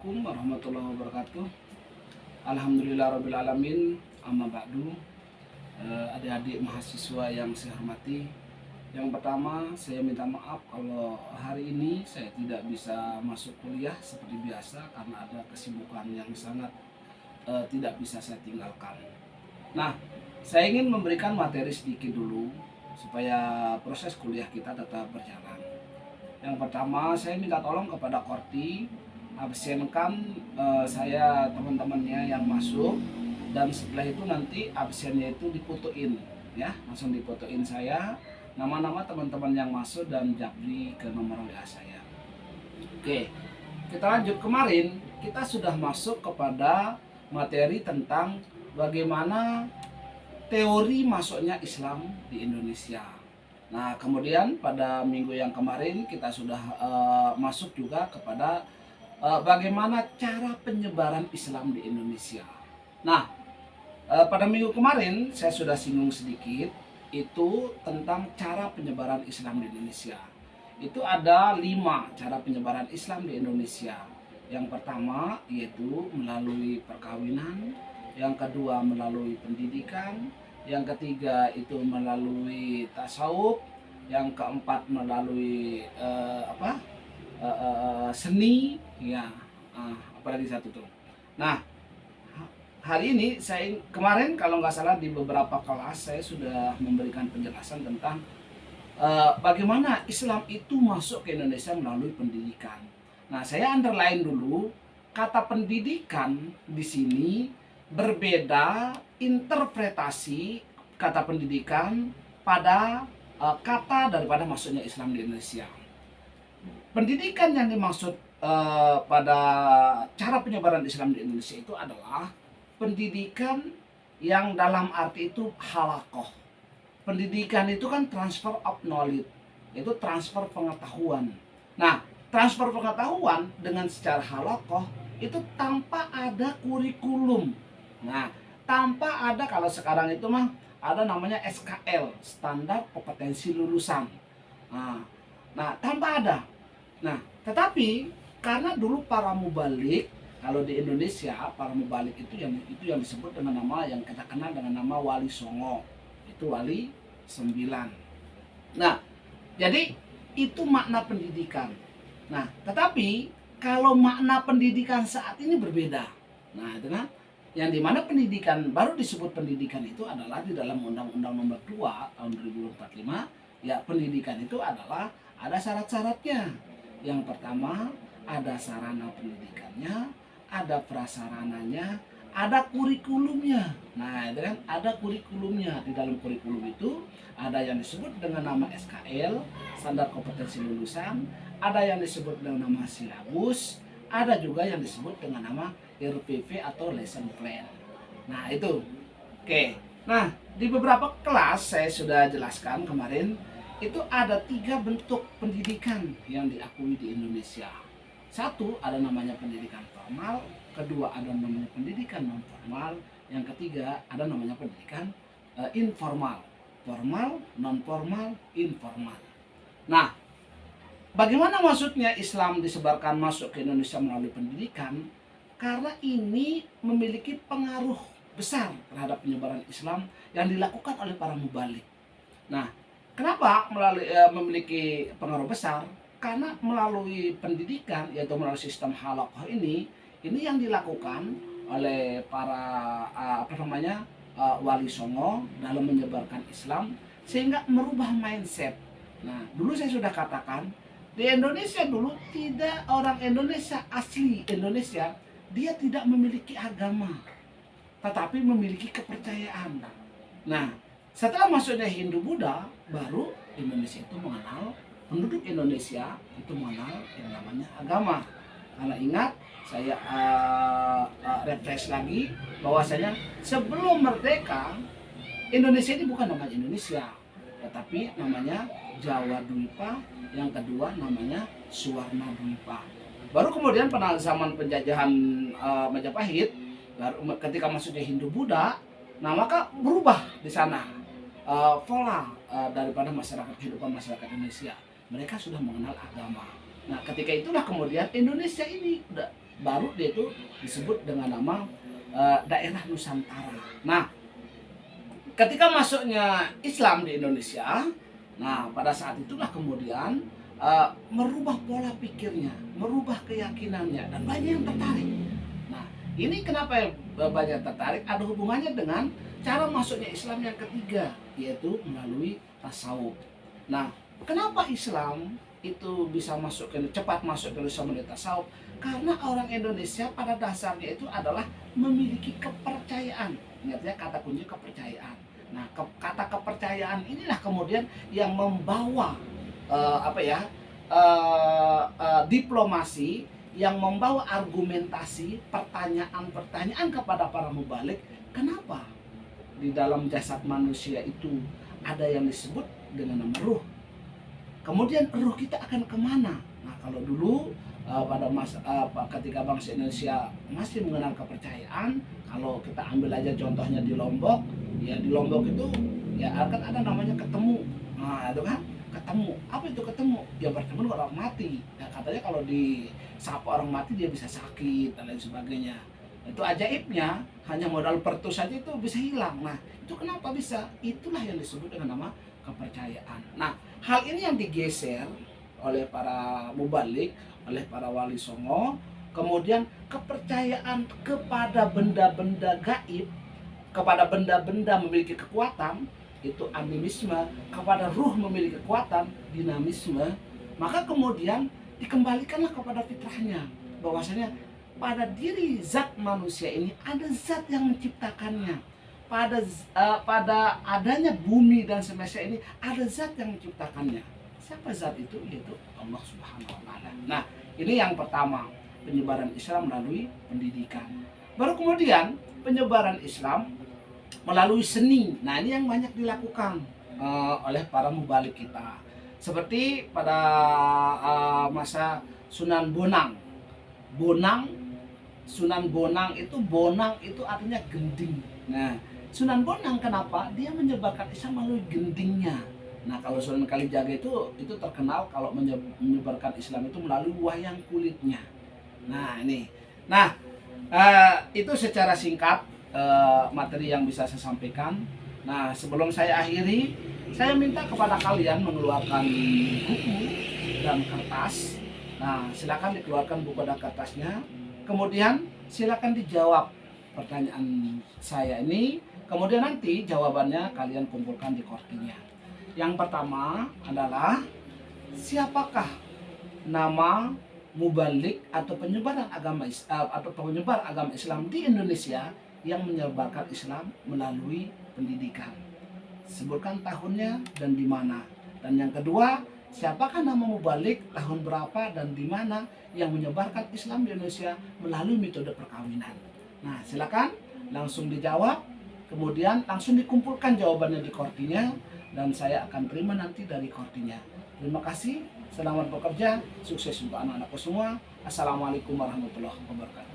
Assalamualaikum warahmatullahi wabarakatuh. Alhamdulillahirrabbilalamin. Amma ba'du. Adik-adik mahasiswa yang saya hormati, yang pertama saya minta maaf kalau hari ini saya tidak bisa masuk kuliah seperti biasa karena ada kesibukan yang sangat tidak bisa saya tinggalkan. Nah, saya ingin memberikan materi sedikit dulu supaya proses kuliah kita tetap berjalan. Yang pertama, saya minta tolong kepada Korti absenkan saya teman-temannya yang masuk, dan setelah itu nanti absennya itu difotoin ya, langsung difotoin saya nama-nama teman-teman yang masuk dan japri ke nomor WA saya. Oke, kita lanjut. Kemarin kita sudah masuk kepada materi tentang bagaimana teori masuknya Islam di Indonesia. Nah, kemudian pada minggu yang kemarin kita sudah masuk juga kepada bagaimana cara penyebaran Islam di Indonesia. Nah, pada minggu kemarin saya sudah singgung sedikit itu tentang cara penyebaran Islam di Indonesia. Itu ada 5 cara penyebaran Islam di Indonesia. Yang pertama yaitu melalui perkawinan, yang kedua melalui pendidikan, yang ketiga itu melalui tasawuf, yang keempat melalui seni, ya, apalagi satu tuh. Nah, hari ini kemarin kalau nggak salah di beberapa kelas saya sudah memberikan penjelasan tentang bagaimana Islam itu masuk ke Indonesia melalui pendidikan. Nah, saya underline dulu kata pendidikan di sini berbeda interpretasi kata pendidikan pada kata daripada masuknya Islam di Indonesia. Pendidikan yang dimaksud pada cara penyebaran Islam di Indonesia itu adalah pendidikan yang dalam arti itu halakoh. Pendidikan itu kan transfer of knowledge, itu transfer pengetahuan. Nah, transfer pengetahuan dengan secara halakoh itu tanpa ada kurikulum. Nah, tanpa ada, kalau sekarang itu mah ada namanya SKL, standar kompetensi lulusan. Nah, tanpa ada. Nah, tetapi karena dulu para mubalik, kalau di Indonesia para mubalik itu yang disebut dengan nama yang kita kenal dengan nama Wali Songo. Itu Wali 9. Nah, jadi itu makna pendidikan. Nah, tetapi kalau makna pendidikan saat ini berbeda. Nah, itu kan yang dimana pendidikan baru disebut pendidikan itu adalah di dalam Undang-Undang Nomor 2 tahun 2045. Ya, pendidikan itu adalah ada syarat-syaratnya. Yang pertama, ada sarana pendidikannya, ada prasarananya, ada kurikulumnya. Nah, itu kan ada kurikulumnya. Di dalam kurikulum itu ada yang disebut dengan nama SKL, standar kompetensi lulusan, ada yang disebut dengan nama silabus, ada juga yang disebut dengan nama RPP atau lesson plan. Nah, itu. Oke. Nah, di beberapa kelas saya sudah jelaskan kemarin, itu ada 3 bentuk pendidikan yang diakui di Indonesia. Satu, ada namanya pendidikan formal, kedua ada namanya pendidikan non formal, yang ketiga ada namanya pendidikan informal. Formal, non formal, informal. Nah, bagaimana maksudnya Islam disebarkan masuk ke Indonesia melalui pendidikan? Karena ini memiliki pengaruh besar terhadap penyebaran Islam yang dilakukan oleh para mubalik. Nah, kenapa memiliki pengaruh besar? Karena melalui pendidikan, yaitu melalui sistem halakoh ini yang dilakukan oleh para Wali Songo dalam menyebarkan Islam sehingga merubah mindset. Nah, dulu saya sudah katakan di Indonesia dulu tidak, orang Indonesia asli Indonesia dia tidak memiliki agama, tetapi memiliki kepercayaan. Nah, setelah masuknya Hindu Buddha, baru Indonesia itu mengenal, penduduk Indonesia itu mengenal yang namanya agama. Karena ingat, saya refresh lagi bahwasanya sebelum merdeka Indonesia ini bukan namanya Indonesia, tetapi namanya Jawa Dwipa, yang kedua namanya Suwarna Dwipa. Baru kemudian pada zaman penjajahan Majapahit, baru ketika masuknya Hindu Buddha, nah maka berubah di sana pola daripada kehidupan masyarakat Indonesia. Mereka sudah mengenal agama. Nah, ketika itulah kemudian Indonesia ini baru dia itu disebut dengan nama daerah Nusantara. Nah, ketika masuknya Islam di Indonesia, nah pada saat itulah kemudian merubah pola pikirnya, merubah keyakinannya, dan banyak yang tertarik. Nah, ini kenapa banyak tertarik? Ada hubungannya dengan cara masuknya Islam yang ketiga, yaitu melalui tasawuf. Nah, kenapa Islam itu bisa cepat masuk ke Indonesia melalui tasawuf? Karena orang Indonesia pada dasarnya itu adalah memiliki kepercayaan. Ingat ya, kata kunci kepercayaan. Nah, kata kepercayaan inilah kemudian yang membawa diplomasi, yang membawa argumentasi, pertanyaan-pertanyaan kepada para mubalik. Kenapa di dalam jasad manusia itu ada yang disebut dengan nama ruh? Kemudian ruh kita akan kemana? Nah, kalau dulu ketika bangsa Indonesia masih mengenal kepercayaan, kalau kita ambil aja contohnya di Lombok, ya di Lombok itu ya akan ada namanya ketemu. Nah, itu kan ketemu. Apa itu ketemu? Ya bertemu dengan orang mati. Nah, katanya kalau disapa orang mati dia bisa sakit dan lain sebagainya. Itu ajaibnya, hanya modal pertus saja itu bisa hilang. Nah, itu kenapa bisa? Itulah yang disebut dengan nama kepercayaan. Nah, hal ini yang digeser oleh para mubalik, oleh para wali songo. Kemudian kepercayaan kepada benda-benda gaib, kepada benda-benda memiliki kekuatan, itu animisme, kepada ruh memiliki kekuatan, dinamisme. Maka kemudian dikembalikanlah kepada fitrahnya, bahwasanya pada diri zat manusia ini ada zat yang menciptakannya. Pada adanya bumi dan semesta ini ada zat yang menciptakannya. Siapa zat itu? Yaitu Allah Subhanahu wa Ta'ala. Nah, ini yang pertama, penyebaran Islam melalui pendidikan. Baru kemudian penyebaran Islam melalui seni. Nah, ini yang banyak dilakukan oleh para mubalik kita. Seperti pada masa Sunan Bonang. Sunan Bonang itu artinya gending. Nah, Sunan Bonang kenapa? Dia menyebarkan Islam melalui gendingnya. Nah, kalau Sunan Kalijaga itu terkenal kalau menyebarkan Islam itu melalui wayang kulitnya. Nah, ini. Nah, itu secara singkat materi yang bisa saya sampaikan. Nah, sebelum saya akhiri, saya minta kepada kalian mengeluarkan buku dan kertas. Nah, silakan dikeluarkan buku dan kertasnya. Kemudian silakan dijawab pertanyaan saya ini. Kemudian nanti jawabannya kalian kumpulkan di kortinya. Yang pertama adalah, siapakah nama mubalik atau penyebar agama Islam di Indonesia yang menyebarkan Islam melalui pendidikan? Sebutkan tahunnya dan di mana. Dan yang kedua, siapakah nama mubalik, tahun berapa dan di mana yang menyebarkan Islam di Indonesia melalui metode perkawinan? Nah, silakan langsung dijawab, kemudian langsung dikumpulkan jawabannya di kortinya, dan saya akan terima nanti dari kortinya. Terima kasih, selamat bekerja, sukses untuk anak-anakku semua. Assalamualaikum warahmatullahi wabarakatuh.